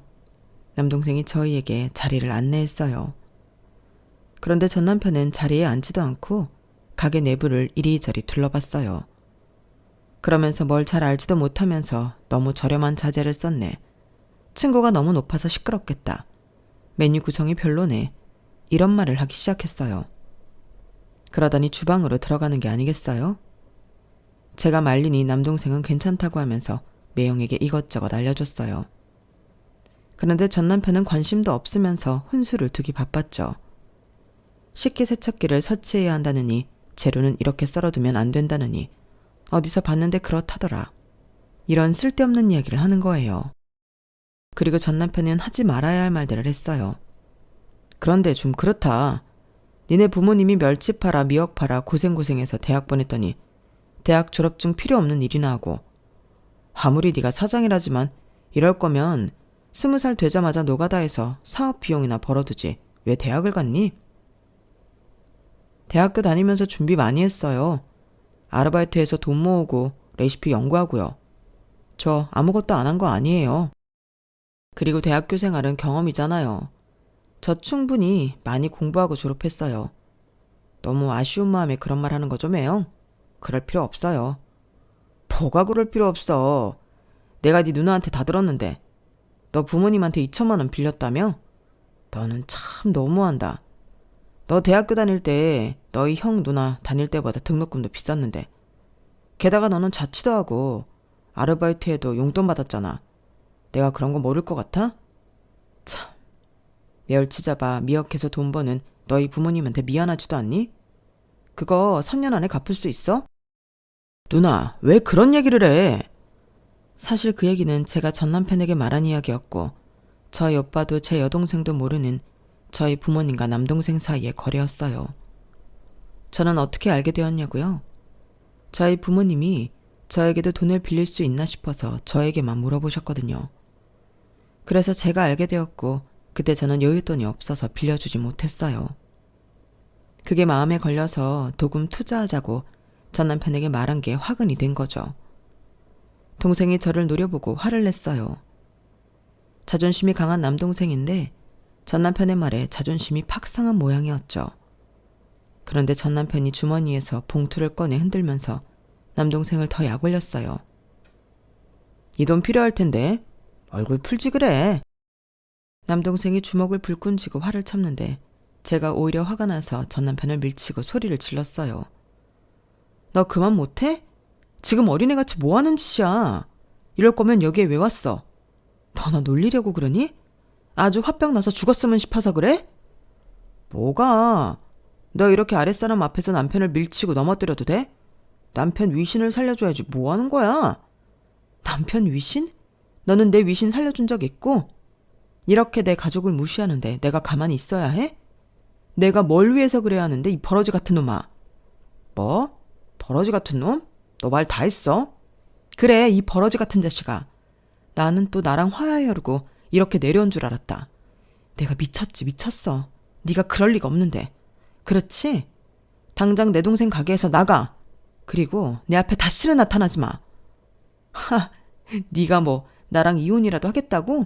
남동생이 저희에게 자리를 안내했어요. 그런데 전 남편은 자리에 앉지도 않고 가게 내부를 이리저리 둘러봤어요. 그러면서 뭘 잘 알지도 못하면서 너무 저렴한 자재를 썼네. 층고가 너무 높아서 시끄럽겠다. 메뉴 구성이 별로네. 이런 말을 하기 시작했어요. 그러더니 주방으로 들어가는 게 아니겠어요? 제가 말리니 남동생은 괜찮다고 하면서 매형에게 이것저것 알려줬어요. 그런데 전 남편은 관심도 없으면서 혼수를 두기 바빴죠. 식기세척기를 설치해야 한다느니 재료는 이렇게 썰어두면 안 된다느니 어디서 봤는데 그렇다더라. 이런 쓸데없는 이야기를 하는 거예요. 그리고 전 남편은 하지 말아야 할 말들을 했어요. 그런데 좀 그렇다. 니네 부모님이 멸치 팔아 미역 팔아 고생고생해서 대학 보냈더니 대학 졸업증 필요 없는 일이나 하고 아무리 네가 사장이라지만 이럴 거면 20살 되자마자 노가다해서 사업 비용이나 벌어두지 왜 대학을 갔니? 대학교 다니면서 준비 많이 했어요. 아르바이트해서 돈 모으고 레시피 연구하고요. 저 아무것도 안 한 거 아니에요. 그리고 대학교 생활은 경험이잖아요. 저 충분히 많이 공부하고 졸업했어요. 너무 아쉬운 마음에 그런 말 하는 거죠, 매형? 그럴 필요 없어요. 뭐가 그럴 필요 없어. 내가 네 누나한테 다 들었는데. 너 부모님한테 2천만 원 빌렸다며? 너는 참 너무한다. 너 대학교 다닐 때 너희 형 누나 다닐 때보다 등록금도 비쌌는데. 게다가 너는 자취도 하고 아르바이트해도 용돈 받았잖아. 내가 그런 거 모를 것 같아? 참. 멸치 잡아 미역해서 돈 버는 너희 부모님한테 미안하지도 않니? 그거 3년 안에 갚을 수 있어? 누나, 왜 그런 얘기를 해? 사실 그 얘기는 제가 전 남편에게 말한 이야기였고 저희 오빠도 제 여동생도 모르는 저희 부모님과 남동생 사이의 거래였어요. 저는 어떻게 알게 되었냐고요? 저희 부모님이 저에게도 돈을 빌릴 수 있나 싶어서 저에게만 물어보셨거든요. 그래서 제가 알게 되었고 그때 저는 여윳돈이 없어서 빌려주지 못했어요. 그게 마음에 걸려서 도금 투자하자고 전 남편에게 말한 게 화근이 된 거죠. 동생이 저를 노려보고 화를 냈어요. 자존심이 강한 남동생인데 전 남편의 말에 자존심이 팍 상한 모양이었죠. 그런데 전 남편이 주머니에서 봉투를 꺼내 흔들면서 남동생을 더 약 올렸어요. 이 돈 필요할 텐데 얼굴 풀지 그래. 남동생이 주먹을 불끈 쥐고 화를 참는데 제가 오히려 화가 나서 전 남편을 밀치고 소리를 질렀어요. 너 그만 못해? 지금 어린애같이 뭐하는 짓이야? 이럴 거면 여기에 왜 왔어? 너 나 놀리려고 그러니? 아주 화병 나서 죽었으면 싶어서 그래? 뭐가? 너 이렇게 아랫사람 앞에서 남편을 밀치고 넘어뜨려도 돼? 남편 위신을 살려줘야지 뭐 하는 거야? 남편 위신? 너는 내 위신 살려준 적 있고? 이렇게 내 가족을 무시하는데 내가 가만히 있어야 해? 내가 뭘 위해서 그래야 하는데 이 버러지 같은 놈아. 뭐? 버러지 같은 놈? 너 말 다 했어? 그래, 이 버러지 같은 자식아. 나는 또 나랑 화해하려고 이렇게 내려온 줄 알았다. 내가 미쳤지, 미쳤어. 네가 그럴 리가 없는데. 그렇지? 당장 내 동생 가게에서 나가. 그리고 내 앞에 다시는 나타나지 마. 하, 네가 뭐 나랑 이혼이라도 하겠다고?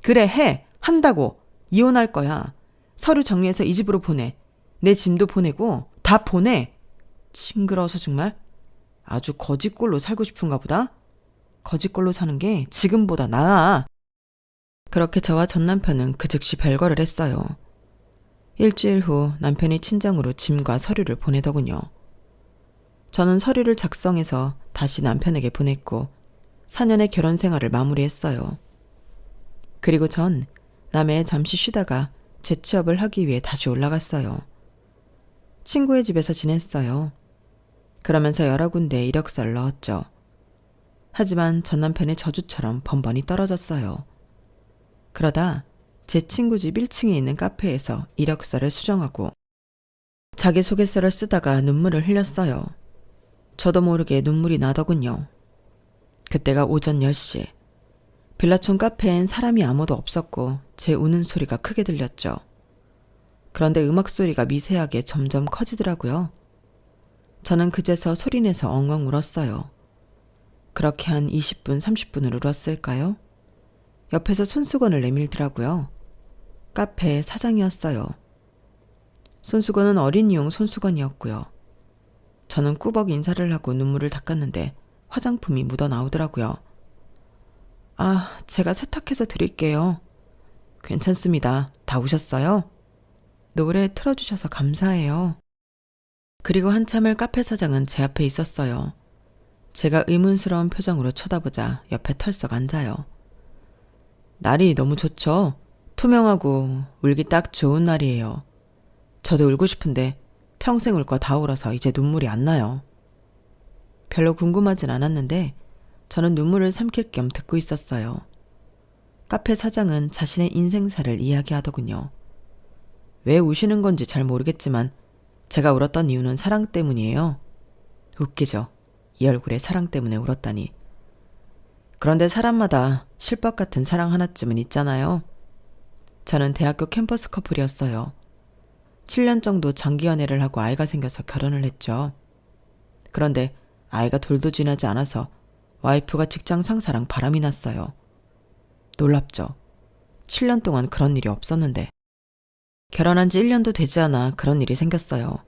그래, 해. 한다고. 이혼할 거야. 서류 정리해서 이 집으로 보내. 내 짐도 보내고 다 보내. 징그러워서 정말. 아주 거지꼴로 살고 싶은가 보다. 거지꼴로 사는 게 지금보다 나아. 그렇게 저와 전 남편은 그 즉시 별거를 했어요. 일주일 후 남편이 친정으로 짐과 서류를 보내더군요. 저는 서류를 작성해서 다시 남편에게 보냈고 4년의 결혼 생활을 마무리했어요. 그리고 전 남해에 잠시 쉬다가 재취업을 하기 위해 다시 올라갔어요. 친구의 집에서 지냈어요. 그러면서 여러 군데 이력서를 넣었죠. 하지만 전 남편의 저주처럼 번번이 떨어졌어요. 그러다 제 친구 집 1층에 있는 카페에서 이력서를 수정하고 자기소개서를 쓰다가 눈물을 흘렸어요. 저도 모르게 눈물이 나더군요. 그때가 오전 10시. 빌라촌 카페엔 사람이 아무도 없었고 제 우는 소리가 크게 들렸죠. 그런데 음악 소리가 미세하게 점점 커지더라고요. 저는 그제서 소리내서 엉엉 울었어요. 그렇게 한 20분, 30분을 울었을까요? 옆에서 손수건을 내밀더라고요. 카페의 사장이었어요. 손수건은 어린이용 손수건이었고요. 저는 꾸벅 인사를 하고 눈물을 닦았는데 화장품이 묻어 나오더라고요. 아, 제가 세탁해서 드릴게요. 괜찮습니다. 다 오셨어요? 노래 틀어주셔서 감사해요. 그리고 한참을 카페 사장은 제 앞에 있었어요. 제가 의문스러운 표정으로 쳐다보자 옆에 털썩 앉아요. 날이 너무 좋죠? 투명하고 울기 딱 좋은 날이에요. 저도 울고 싶은데 평생 울 거 다 울어서 이제 눈물이 안 나요. 별로 궁금하진 않았는데 저는 눈물을 삼킬 겸 듣고 있었어요. 카페 사장은 자신의 인생사를 이야기하더군요. 왜 우시는 건지 잘 모르겠지만 제가 울었던 이유는 사랑 때문이에요. 웃기죠? 이 얼굴에 사랑 때문에 울었다니. 그런데 사람마다 실밥 같은 사랑 하나쯤은 있잖아요. 저는 대학교 캠퍼스 커플이었어요. 7년 정도 장기 연애를 하고 아이가 생겨서 결혼을 했죠. 그런데 아이가 돌도 지나지 않아서 와이프가 직장 상사랑 바람이 났어요. 놀랍죠? 7년 동안 그런 일이 없었는데. 결혼한 지 1년도 되지 않아 그런 일이 생겼어요.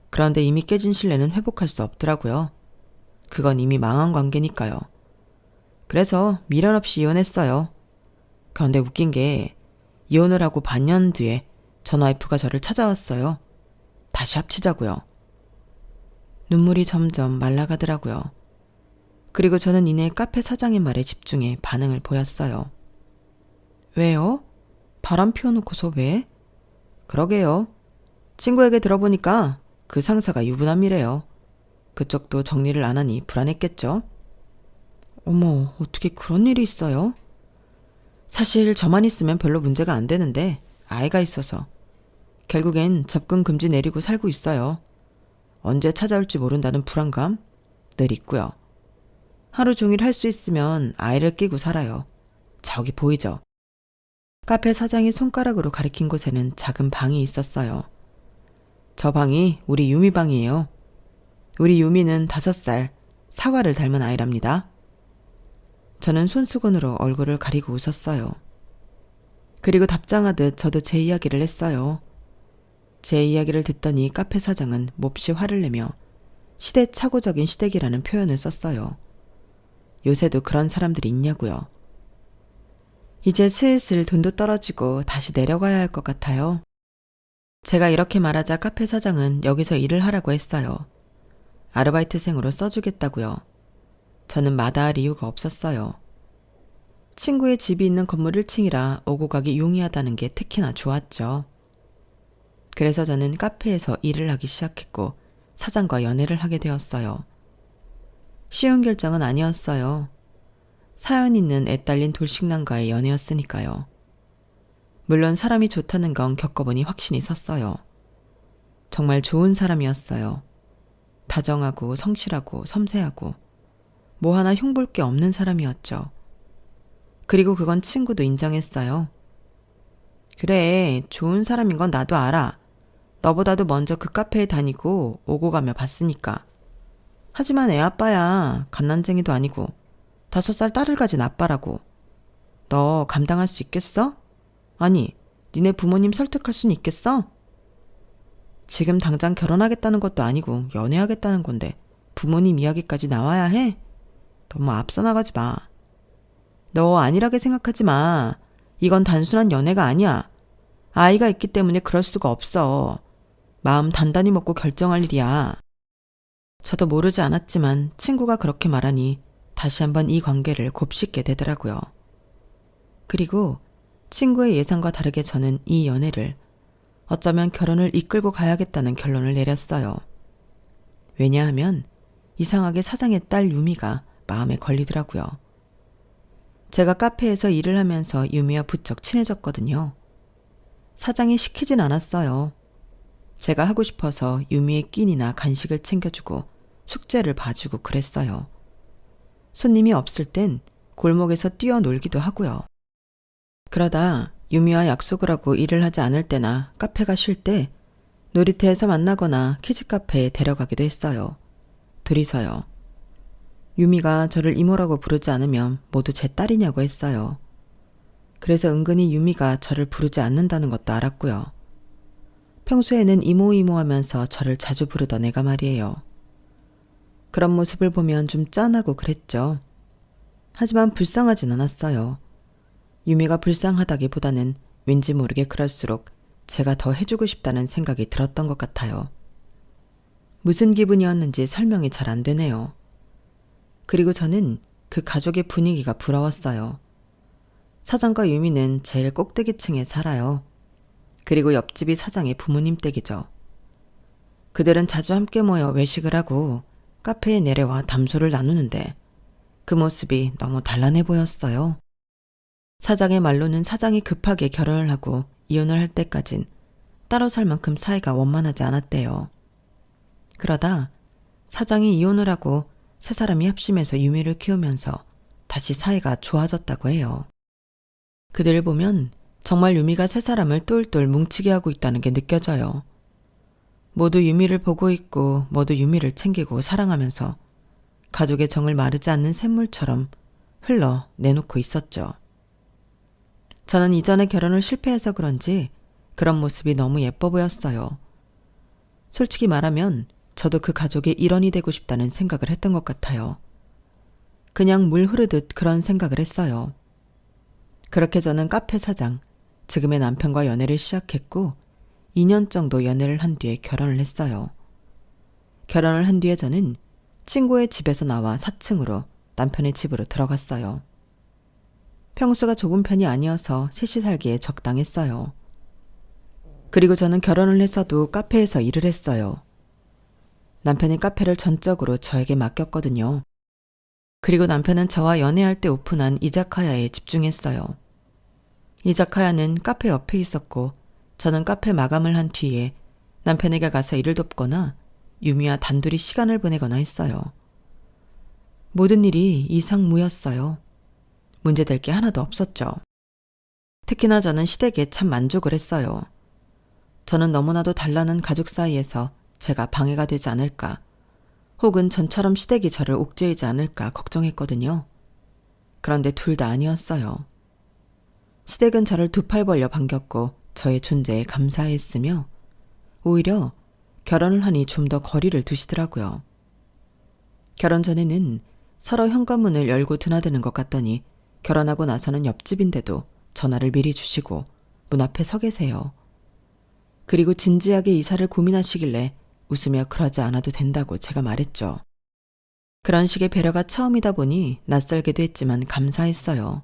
그런데 이미 깨진 신뢰는 회복할 수 없더라고요. 그건 이미 망한 관계니까요. 그래서 미련 없이 이혼했어요. 그런데 웃긴 게 이혼을 하고 반년 뒤에 전 와이프가 저를 찾아왔어요. 다시 합치자고요. 눈물이 점점 말라가더라고요. 그리고 저는 이내 카페 사장의 말에 집중해 반응을 보였어요. 왜요? 바람 피워놓고서 왜? 그러게요. 친구에게 들어보니까 그 상사가 유부남이래요. 그쪽도 정리를 안 하니 불안했겠죠? 어머, 어떻게 그런 일이 있어요? 사실 저만 있으면 별로 문제가 안 되는데 아이가 있어서 결국엔 접근 금지 내리고 살고 있어요. 언제 찾아올지 모른다는 불안감 늘 있고요. 하루 종일 할 수 있으면 아이를 끼고 살아요. 저기 보이죠? 카페 사장이 손가락으로 가리킨 곳에는 작은 방이 있었어요. 저 방이 우리 유미 방이에요. 우리 유미는 5살, 사과를 닮은 아이랍니다. 저는 손수건으로 얼굴을 가리고 웃었어요. 그리고 답장하듯 저도 제 이야기를 했어요. 제 이야기를 듣더니 카페 사장은 몹시 화를 내며 시대착오적인 시댁이라는 표현을 썼어요. 요새도 그런 사람들이 있냐고요. 이제 슬슬 돈도 떨어지고 다시 내려가야 할 것 같아요. 제가 이렇게 말하자 카페 사장은 여기서 일을 하라고 했어요. 아르바이트생으로 써주겠다고요. 저는 마다할 이유가 없었어요. 친구의 집이 있는 건물 1층이라 오고 가기 용이하다는 게 특히나 좋았죠. 그래서 저는 카페에서 일을 하기 시작했고 사장과 연애를 하게 되었어요. 쉬운 결정은 아니었어요. 사연 있는 애딸린 돌싱남과의 연애였으니까요. 물론 사람이 좋다는 건 겪어보니 확신이 섰어요. 정말 좋은 사람이었어요. 다정하고 성실하고 섬세하고 뭐 하나 흉볼 게 없는 사람이었죠. 그리고 그건 친구도 인정했어요. 그래, 좋은 사람인 건 나도 알아. 너보다도 먼저 그 카페에 다니고 오고 가며 봤으니까. 하지만 애 아빠야. 갓난쟁이도 아니고 5살 딸을 가진 아빠라고. 너 감당할 수 있겠어? 아니, 니네 부모님 설득할 수는 있겠어? 지금 당장 결혼하겠다는 것도 아니고 연애하겠다는 건데 부모님 이야기까지 나와야 해? 너무 앞서 나가지 마. 너 안일하게 생각하지 마. 이건 단순한 연애가 아니야. 아이가 있기 때문에 그럴 수가 없어. 마음 단단히 먹고 결정할 일이야. 저도 모르지 않았지만 친구가 그렇게 말하니 다시 한번 이 관계를 곱씹게 되더라고요. 그리고 친구의 예상과 다르게 저는 이 연애를 어쩌면 결혼을 이끌고 가야겠다는 결론을 내렸어요. 왜냐하면 이상하게 사장의 딸 유미가 마음에 걸리더라고요. 제가 카페에서 일을 하면서 유미와 부쩍 친해졌거든요. 사장이 시키진 않았어요. 제가 하고 싶어서 유미의 끼니나 간식을 챙겨주고 숙제를 봐주고 그랬어요. 손님이 없을 땐 골목에서 뛰어놀기도 하고요. 그러다 유미와 약속을 하고 일을 하지 않을 때나 카페가 쉴 때 놀이터에서 만나거나 키즈카페에 데려가기도 했어요. 둘이서요. 유미가 저를 이모라고 부르지 않으면 모두 제 딸이냐고 했어요. 그래서 은근히 유미가 저를 부르지 않는다는 것도 알았고요. 평소에는 이모 하면서 저를 자주 부르던 애가 말이에요. 그런 모습을 보면 좀 짠하고 그랬죠. 하지만 불쌍하진 않았어요. 유미가 불쌍하다기보다는 왠지 모르게 그럴수록 제가 더 해주고 싶다는 생각이 들었던 것 같아요. 무슨 기분이었는지 설명이 잘 안 되네요. 그리고 저는 그 가족의 분위기가 부러웠어요. 사장과 유미는 제일 꼭대기층에 살아요. 그리고 옆집이 사장의 부모님 댁이죠. 그들은 자주 함께 모여 외식을 하고 카페에 내려와 담소를 나누는데 그 모습이 너무 단란해 보였어요. 사장의 말로는 사장이 급하게 결혼을 하고 이혼을 할 때까진 따로 살 만큼 사이가 원만하지 않았대요. 그러다 사장이 이혼을 하고 세 사람이 합심해서 유미를 키우면서 다시 사이가 좋아졌다고 해요. 그들을 보면 정말 유미가 세 사람을 똘똘 뭉치게 하고 있다는 게 느껴져요. 모두 유미를 보고 있고 모두 유미를 챙기고 사랑하면서 가족의 정을 마르지 않는 샘물처럼 흘러 내놓고 있었죠. 저는 이전에 결혼을 실패해서 그런지 그런 모습이 너무 예뻐 보였어요. 솔직히 말하면 저도 그 가족의 일원이 되고 싶다는 생각을 했던 것 같아요. 그냥 물 흐르듯 그런 생각을 했어요. 그렇게 저는 카페 사장, 지금의 남편과 연애를 시작했고 2년 정도 연애를 한 뒤에 결혼을 했어요. 결혼을 한 뒤에 저는 친구의 집에서 나와 4층으로 남편의 집으로 들어갔어요. 평수가 좁은 편이 아니어서 셋이 살기에 적당했어요. 그리고 저는 결혼을 해서도 카페에서 일을 했어요. 남편이 카페를 전적으로 저에게 맡겼거든요. 그리고 남편은 저와 연애할 때 오픈한 이자카야에 집중했어요. 이자카야는 카페 옆에 있었고 저는 카페 마감을 한 뒤에 남편에게 가서 일을 돕거나 유미와 단둘이 시간을 보내거나 했어요. 모든 일이 이상무였어요. 문제될 게 하나도 없었죠. 특히나 저는 시댁에 참 만족을 했어요. 저는 너무나도 단란한 가족 사이에서 제가 방해가 되지 않을까, 혹은 전처럼 시댁이 저를 옥죄이지 않을까 걱정했거든요. 그런데 둘 다 아니었어요. 시댁은 저를 두 팔 벌려 반겼고 저의 존재에 감사했으며 오히려 결혼을 하니 좀 더 거리를 두시더라고요. 결혼 전에는 서로 현관문을 열고 드나드는 것 같더니 결혼하고 나서는 옆집인데도 전화를 미리 주시고 문 앞에 서 계세요. 그리고 진지하게 이사를 고민하시길래 웃으며 그러지 않아도 된다고 제가 말했죠. 그런 식의 배려가 처음이다 보니 낯설기도 했지만 감사했어요.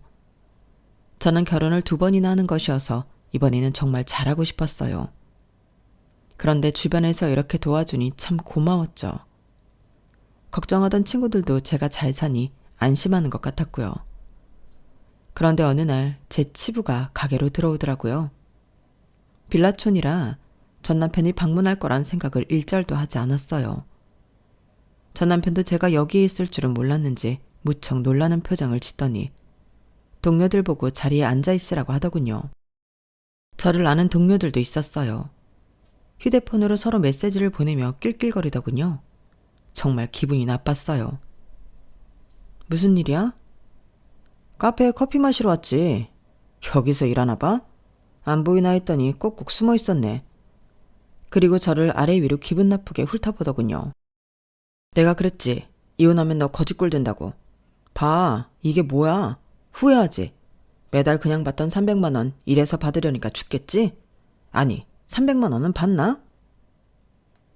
저는 결혼을 2번이나 하는 것이어서 이번에는 정말 잘하고 싶었어요. 그런데 주변에서 이렇게 도와주니 참 고마웠죠. 걱정하던 친구들도 제가 잘 사니 안심하는 것 같았고요. 그런데 어느 날 제 치부가 가게로 들어오더라고요. 빌라촌이라 전 남편이 방문할 거란 생각을 일절도 하지 않았어요. 전 남편도 제가 여기에 있을 줄은 몰랐는지 무척 놀라는 표정을 짓더니 동료들 보고 자리에 앉아 있으라고 하더군요. 저를 아는 동료들도 있었어요. 휴대폰으로 서로 메시지를 보내며 낄낄거리더군요. 정말 기분이 나빴어요. 무슨 일이야? 카페에 커피 마시러 왔지. 여기서 일하나 봐? 안 보이나 했더니 꼭꼭 숨어 있었네. 그리고 저를 아래 위로 기분 나쁘게 훑어보더군요. 내가 그랬지. 이혼하면 너 거지꼴 된다고. 봐, 이게 뭐야? 후회하지? 매달 그냥 받던 300만 원 일해서 받으려니까 죽겠지? 아니, 300만 원은 받나?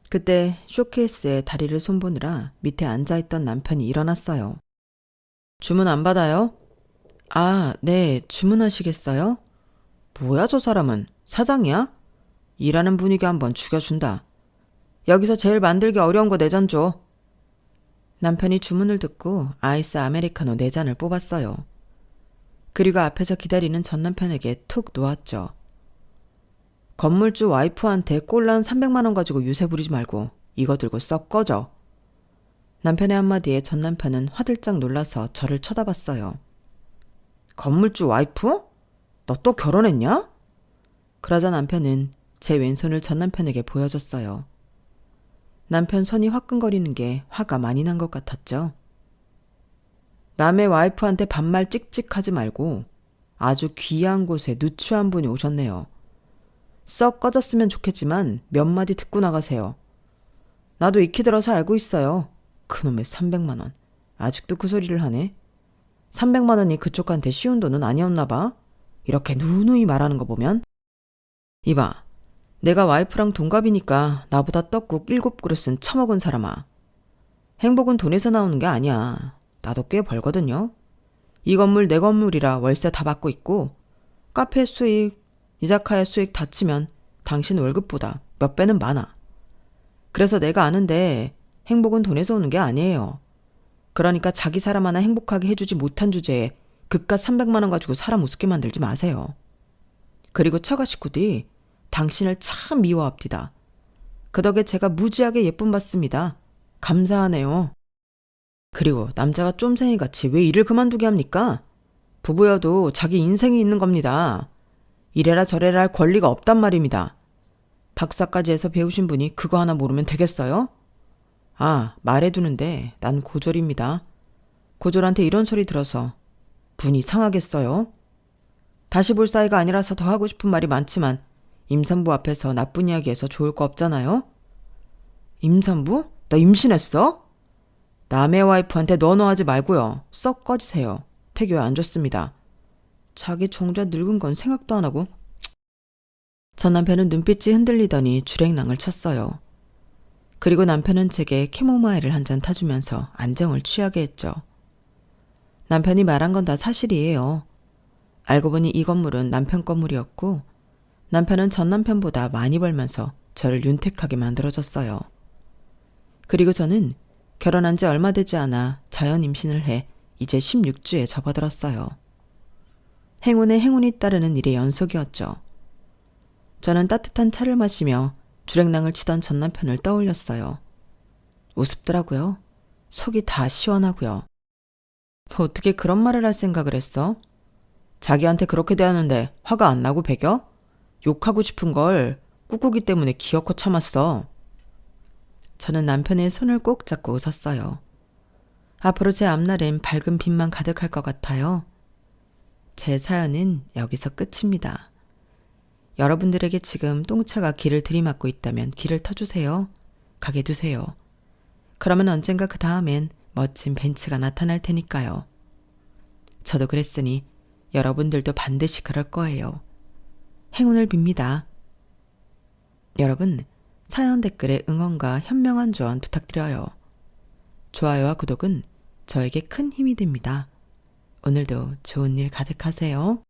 그때 쇼케이스에 다리를 손보느라 밑에 앉아있던 남편이 일어났어요. 주문 안 받아요? 아, 네, 주문하시겠어요? 뭐야 저 사람은? 사장이야? 일하는 분위기 한번 죽여준다. 여기서 제일 만들기 어려운 거 4잔 줘. 남편이 주문을 듣고 아이스 아메리카노 4잔을 뽑았어요. 그리고 앞에서 기다리는 전 남편에게 툭 놓았죠. 건물주 와이프한테 꼴랑 300만 원 가지고 유세 부리지 말고 이거 들고 썩 꺼져. 남편의 한마디에 전 남편은 화들짝 놀라서 저를 쳐다봤어요. 건물주 와이프? 너 또 결혼했냐? 그러자 남편은 제 왼손을 전 남편에게 보여줬어요. 남편 손이 화끈거리는 게 화가 많이 난 것 같았죠. 남의 와이프한테 반말 찍찍하지 말고 아주 귀한 곳에 누추한 분이 오셨네요. 썩 꺼졌으면 좋겠지만 몇 마디 듣고 나가세요. 나도 익히 들어서 알고 있어요. 그놈의 300만 원. 아직도 그 소리를 하네. 300만 원이 그쪽한테 쉬운 돈은 아니었나 봐. 이렇게 누누이 말하는 거 보면. 이봐, 내가 와이프랑 동갑이니까 나보다 떡국 7그릇은 처먹은 사람아. 행복은 돈에서 나오는 게 아니야. 나도 꽤 벌거든요. 이 건물 내 건물이라 월세 다 받고 있고 카페 수익, 이자카야 수익 다 치면 당신 월급보다 몇 배는 많아. 그래서 내가 아는데 행복은 돈에서 오는 게 아니에요. 그러니까 자기 사람 하나 행복하게 해주지 못한 주제에 그깟 300만 원 가지고 사람 우습게 만들지 마세요. 그리고 처가 식구들이 당신을 참 미워합디다. 그 덕에 제가 무지하게 예쁨 받습니다. 감사하네요. 그리고 남자가 쫌생이같이 왜 일을 그만두게 합니까? 부부여도 자기 인생이 있는 겁니다. 이래라 저래라 할 권리가 없단 말입니다. 박사까지 해서 배우신 분이 그거 하나 모르면 되겠어요? 아, 말해두는데 난 고졸입니다. 고졸한테 이런 소리 들어서 분이 상하겠어요? 다시 볼 사이가 아니라서 더 하고 싶은 말이 많지만 임산부 앞에서 나쁜 이야기해서 좋을 거 없잖아요? 임산부? 나 임신했어? 남의 와이프한테 너너하지 말고요. 썩 꺼지세요. 태교에 안 좋습니다. 자기 정자 늙은 건 생각도 안 하고. 전 남편은 눈빛이 흔들리더니 주랭랑을 쳤어요. 그리고 남편은 제게 캐모마일을 한 잔 타주면서 안정을 취하게 했죠. 남편이 말한 건 다 사실이에요. 알고 보니 이 건물은 남편 건물이었고 남편은 전 남편보다 많이 벌면서 저를 윤택하게 만들어줬어요. 그리고 저는 결혼한 지 얼마 되지 않아 자연 임신을 해 이제 16주에 접어들었어요. 행운에 행운이 따르는 일의 연속이었죠. 저는 따뜻한 차를 마시며 주랭랑을 치던 전 남편을 떠올렸어요. 우습더라고요. 속이 다 시원하고요. 어떻게 그런 말을 할 생각을 했어? 자기한테 그렇게 대하는데 화가 안 나고 배겨? 욕하고 싶은 걸 꾹꾹이 때문에 기어코 참았어. 저는 남편의 손을 꼭 잡고 웃었어요. 앞으로 제 앞날엔 밝은 빛만 가득할 것 같아요. 제 사연은 여기서 끝입니다. 여러분들에게 지금 똥차가 길을 들이막고 있다면 길을 터주세요. 가게 두세요. 그러면 언젠가 그 다음엔 멋진 벤츠가 나타날 테니까요. 저도 그랬으니 여러분들도 반드시 그럴 거예요. 행운을 빕니다. 여러분, 사연 댓글에 응원과 현명한 조언 부탁드려요. 좋아요와 구독은 저에게 큰 힘이 됩니다. 오늘도 좋은 일 가득하세요.